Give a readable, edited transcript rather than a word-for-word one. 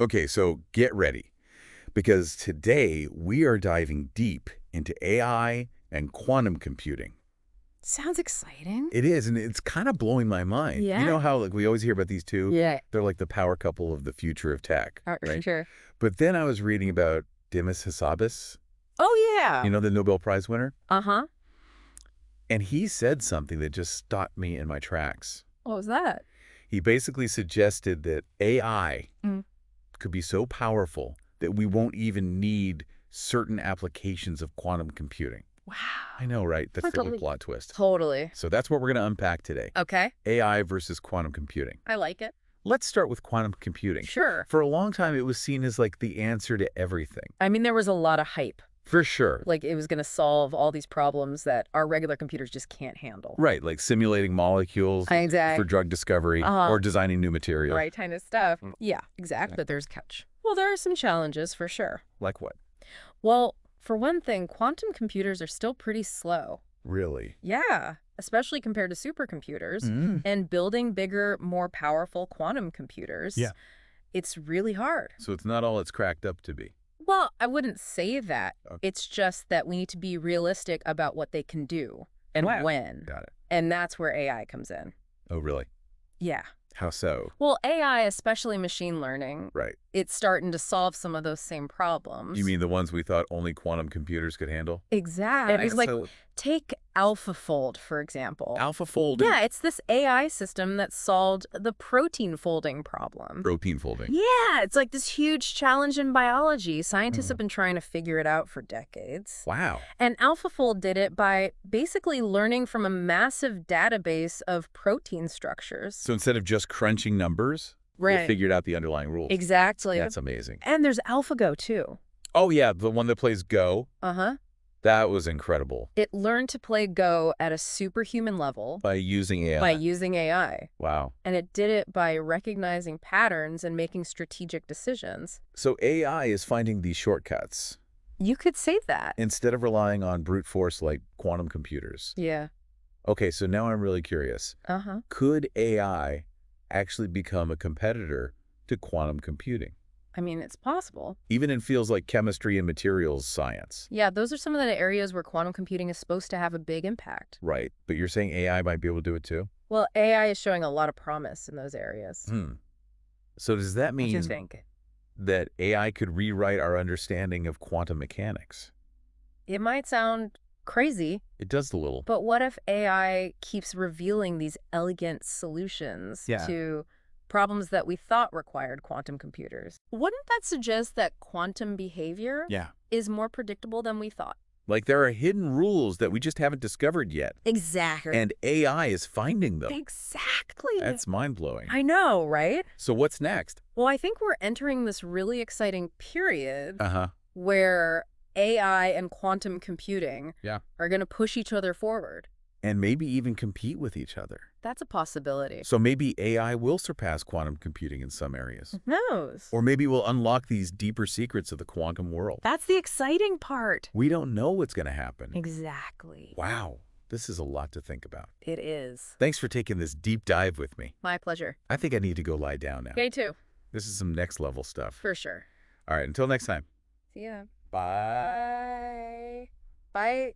Okay, so get ready, because today we are diving deep into AI and quantum computing. Sounds exciting. It is, and it's kind of blowing my mind. You Yeah. know how we always hear about these two? Yeah. They're like the power couple of the future of tech, right? Sure. But then I was reading about Demis Hassabis, Oh, yeah. the Nobel Prize winner, Uh-huh. and he said something that just stopped me in my tracks. What was that? He basically suggested that AI Mm. could be so powerful that we won't even need certain applications of quantum computing. Wow. I know, right? That's the Totally. plot twist. Totally. So that's what we're going to unpack today. Okay. AI versus quantum computing. I like it. Let's start with quantum computing. Sure. For a long time, it was seen as like the answer to everything. I mean, there was a lot of hype. For sure. Like, it was going to solve all these problems that our regular computers just can't handle. Right, like simulating molecules Exactly. for drug discovery or designing new material. Right kind of stuff. Yeah, exactly. But there's a catch. Well, there are some challenges for sure. Like what? Well, for one thing, quantum computers are still pretty slow. Really? Yeah, especially compared to supercomputers. And building bigger, more powerful quantum computers, it's really hard. So it's not all it's cracked up to be. Well, I wouldn't say that. Okay. It's just that we need to be realistic about what they can do and when. Got it. And that's where AI comes in. Oh, really? Yeah. How so? Well, AI, especially machine learning, Right. it's starting to solve some of those same problems. You mean the ones we thought only quantum computers could handle? Exactly. It's like, So take AlphaFold, for example. AlphaFold. Yeah, it's this AI system that solved the protein folding problem. Protein folding. Yeah, it's like this huge challenge in biology. Scientists have been trying to figure it out for decades. Wow. And AlphaFold did it by basically learning from a massive database of protein structures. So instead of just crunching numbers, they figured out the underlying rules. Exactly. That's amazing. And there's AlphaGo, too. Oh, yeah, the one that plays Go. Uh-huh. That was incredible. It learned to play Go at a superhuman level. By using AI. Wow. And it did it by recognizing patterns and making strategic decisions. So AI is finding these shortcuts You could say that. instead of relying on brute force like quantum computers. Yeah. Okay, so now I'm really curious. Uh-huh. Could AI actually become a competitor to quantum computing, I mean, it's possible. even in fields like chemistry and materials science? Yeah, those are some of the areas where quantum computing is supposed to have a big impact. Right, but you're saying AI might be able to do it too? Well, AI is showing a lot of promise in those areas. So does that What do you mean think? that AI could rewrite our understanding of quantum mechanics? It might sound crazy, It does a little. but what if AI keeps revealing these elegant solutions Yeah. to problems that we thought required quantum computers? Wouldn't that suggest that quantum behavior Yeah. is more predictable than we thought? Like there are hidden rules that we just haven't discovered yet, Exactly. and AI is finding them. Exactly. That's mind-blowing. I know, right? So what's next? Well, I think we're entering this really exciting period Uh-huh. where AI and quantum computing Yeah. are going to push each other forward. And maybe even compete with each other. That's a possibility. So maybe AI will surpass quantum computing in some areas. Who knows? Or maybe we'll unlock these deeper secrets of the quantum world. That's the exciting part. We don't know what's going to happen. Exactly. Wow. This is a lot to think about. It is. Thanks for taking this deep dive with me. My pleasure. I think I need to go lie down now. Me too. This is some next level stuff. For sure. All right, until next time. See ya. Bye. Bye. Bye.